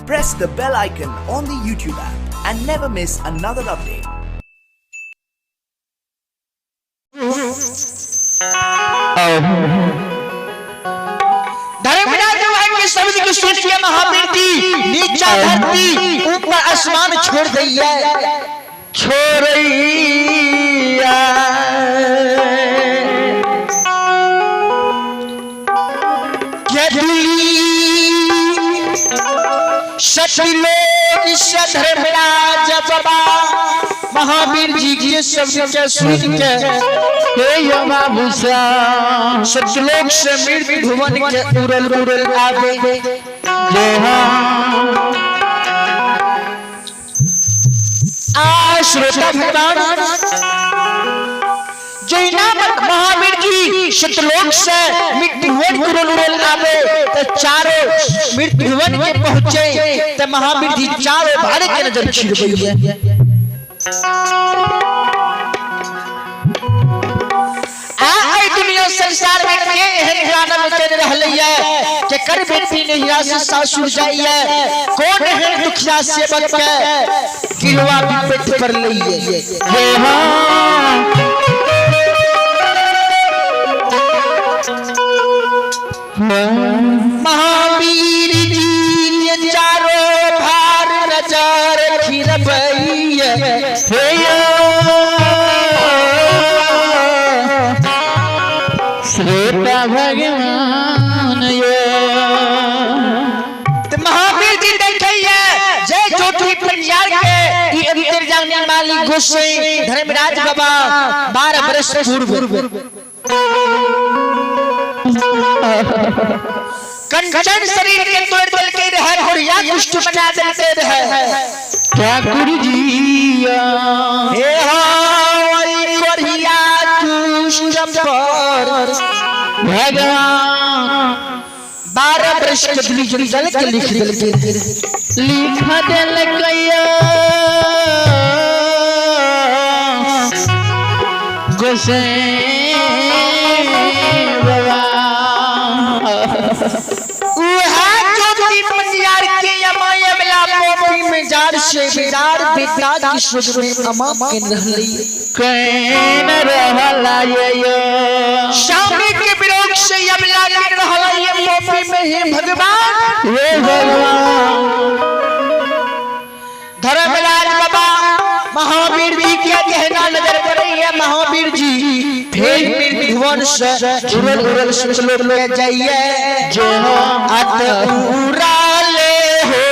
Press the bell icon on the YouTube app and never miss another update. शब्द की सुन के महावीर जी नीचा धरती ऊपर आसमान छोड़ दैया छोड़ैया सतलोक से धर्मराज बाबा महावीर जी के शब्द के सुन के हे यमा भूषा सतलोक से मृत्यु भुवन के उड़ल उड़ल आवे जय श्रोता भगवान महावीर जी सतलोक से मृत्यु भुवन उड़ल उड़ल आवे तो चारों मृत्यु भुवन के पहुंचे तो महावीर जी चारों भारत के नजर छिड़कैया दुनिया संसार में के एहन गाना में कर रहलैया के कर बेटी नहिया से सासुर जाइए कौन एहन दुखिया सेवक के गिरवा पेट पर लइए हे हां महावीर जी के चारों भार नजर खिरबैया हे श्रोता भगवान महावीर जी देखिए जय ज्योति परिवार के अंतर्यामी मालिक गोसाई धर्मराज बाबा 12 वर्ष पूर्व कंचन शरीर के तोड़ तोड़ के रह घोड़िया कुष्ठ बना देते रहे क्या गुरु जी हे हाय घोड़िया कुष्ठ पर भगवान 12 वर्ष के दिल जल के लिख दिल कया गोसाई बाबा की सुध में अमा कैन रहला ये शामी के विरोध से यमला के रहला ये मोपी में हे भगवान धर्मराज बाबा महावीर जी के कहना नजर पड़े है महावीर जी फिर मृत्यु भुवन से उड़ल उड़ल सतलोक ले जाइए जो अत उड़ाले हो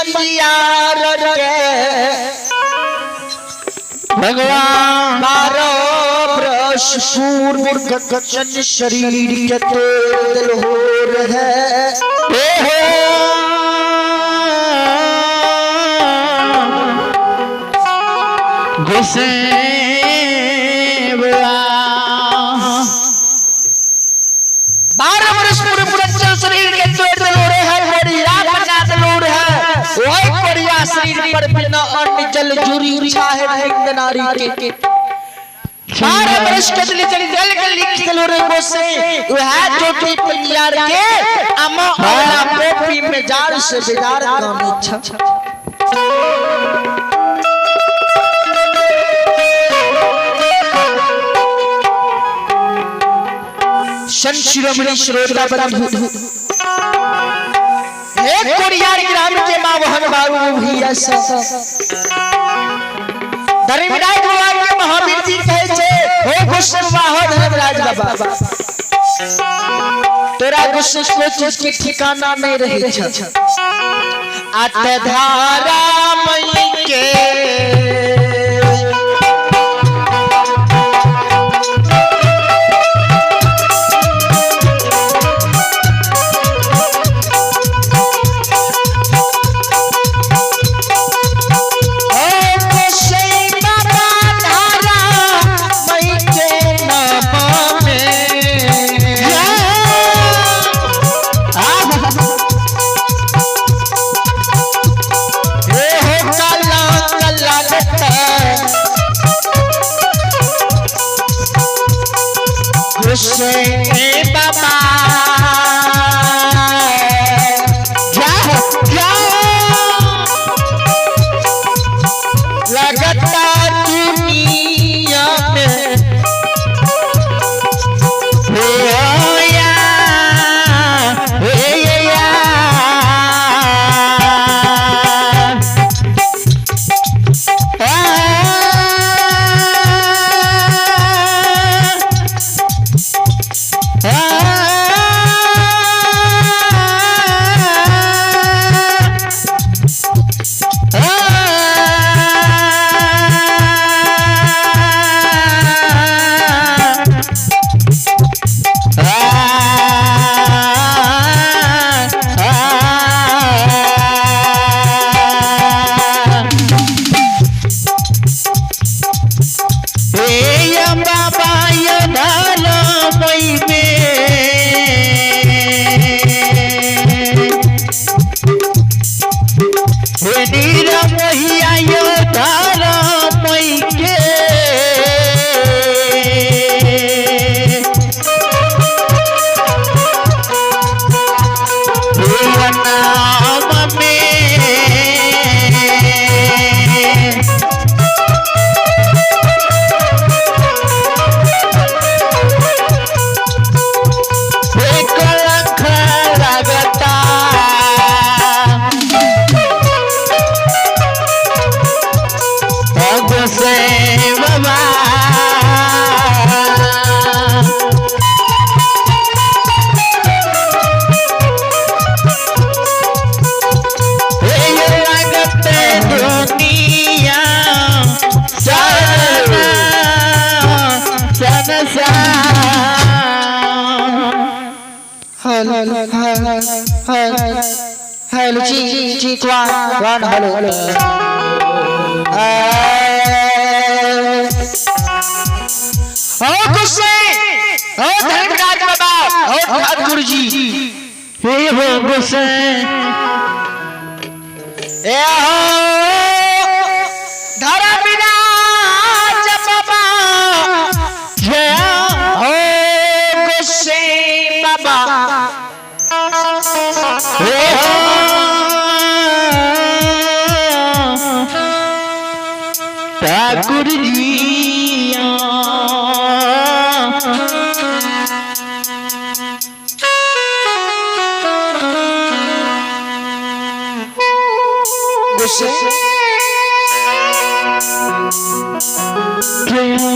बंदियार के भगवान बारो ब्रश पूर्व गगन शरीर के तेल हो रहे घुसे 12 वर्ष पूरे शरीर के तेल हो रहे हैं बढ़िया पचात लोड है वही बढ़िया शरीर पर बिना अन्न जल जुरी छाहे हिंद नारी के 12 वर्ष के लिए जल के लिख के लोरे बोसे वह जो कि तैयार के अमा वाला पोपी में जार से बेदार काम इच्छा शिरोमणि श्रोता बंधु एक कोरियार ग्राम के मां वहन बाबू भी ऐसा धर्मराज भगवान के महावीर जी कहे छे हे गुस्से वाहो धर्मराज बाबा तेरा गुस्से को चीज की ठिकाना नहीं रही छ आते धारा मई के हेलो जी वन हेलो ओ गुस्से ओ धर्मराज बाबा ओ ठाकुर जी हे हो गुस्से ए हो धर्मराज बाबा जय हो गुस्से बाबा ठाकुर जी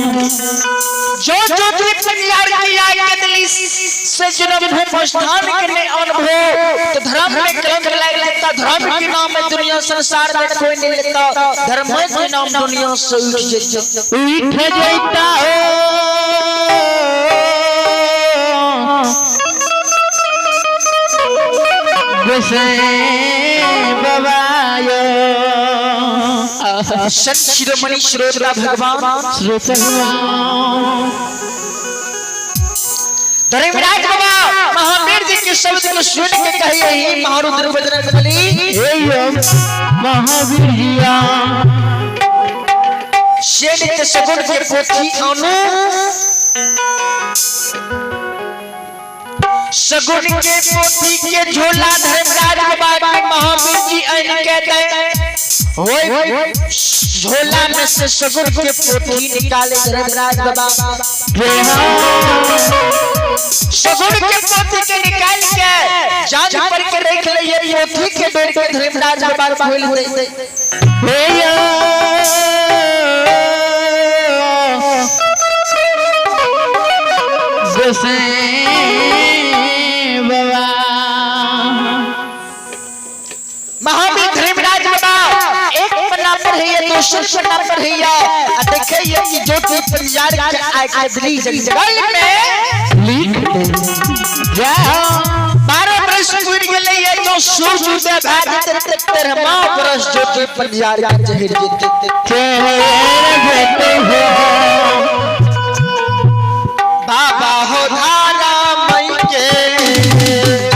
जो जो तैयार किया के दिल से जन्म है प्रस्थान करने अनुभव तो धर्म में कलंक लग लगता धर्म के नाम में दुनिया संसार में कोई नहीं लेता धर्म के नाम दुनिया से उठ जाता संत शिरोमणि श्रोता भगवान धर्मराज बाबा महावीर जी के शब्द को सुन के कहिए ही महारुद्र बजरंगबली हे महावीर जिया शेनित सगुण के पोथी अनु सगुण के पोथी के झोला धर्मराज बाबा के महावीर जी अन कहते होय झोला में से सगुण के पोथी निकाले धर्मराज बाबा सगुण के पोथी के निकाल के जांच पर के रख ले ये पोथी के बेर के धर्मराज बाबा खोल दे महावीर धर्मराज बाबा एक पन्ना पर है ये दूसरे पन्ना पर है ये देखिए ये कि जो परिवार के आइकली जंगल में लिख जा 12 वर्ष पूरी के लिए ये जो सूरज में भाग तेरे मां वर्ष जो परिवार के जहर जीते हो बाबा हो धारा मई के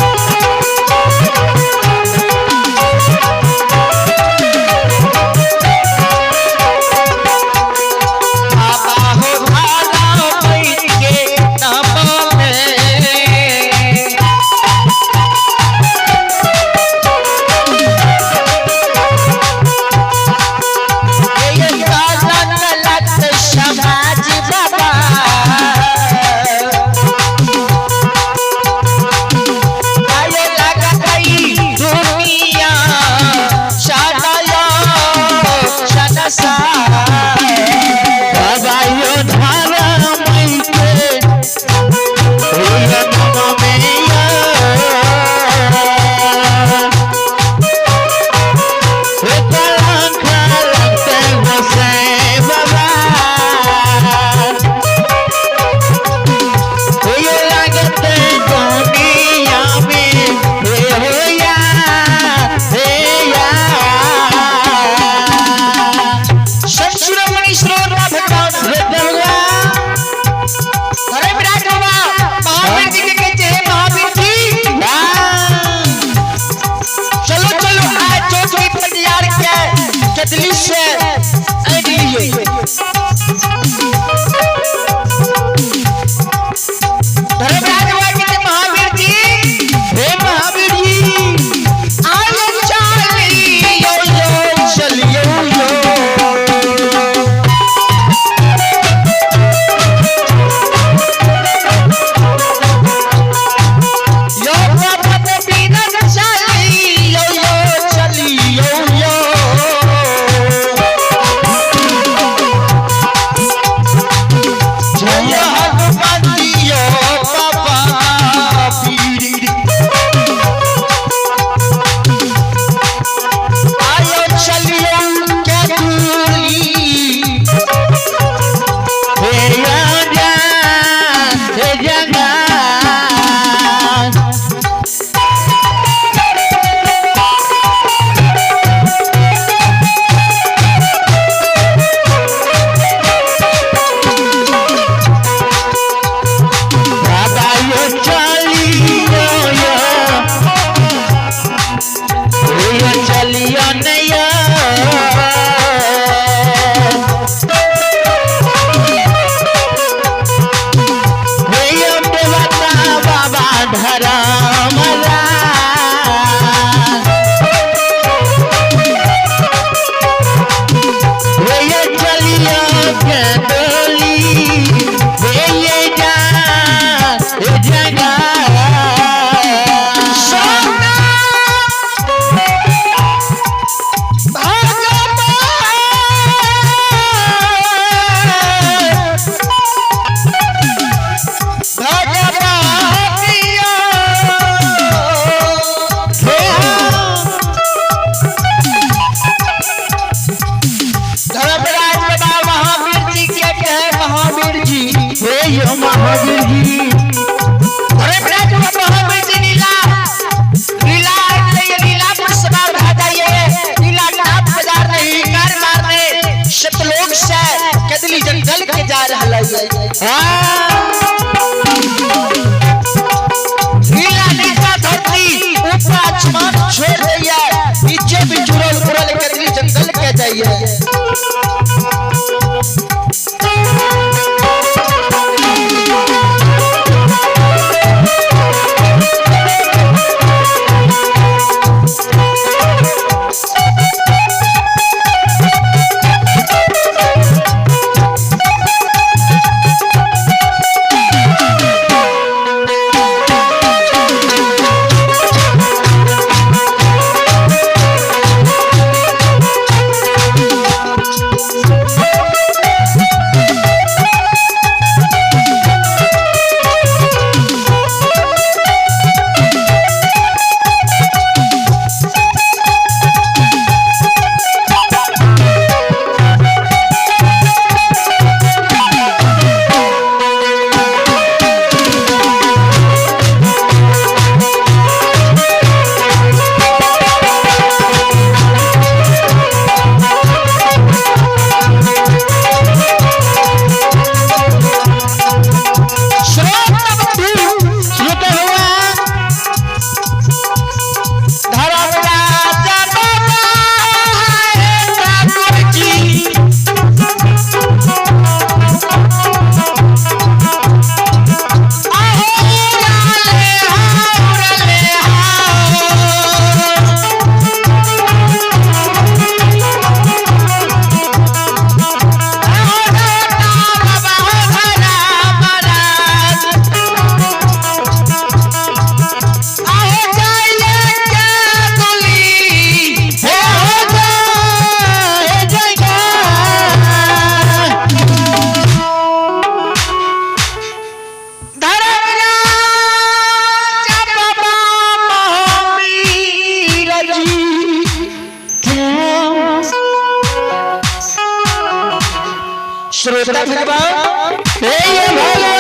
श्रोता भगवान हे भगवान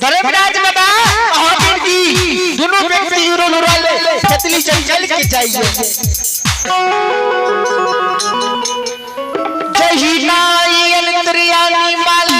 धर्मराज बाबा महावीर जी दोनों व्यक्ति यूरो लुराले चतली चल के जाइए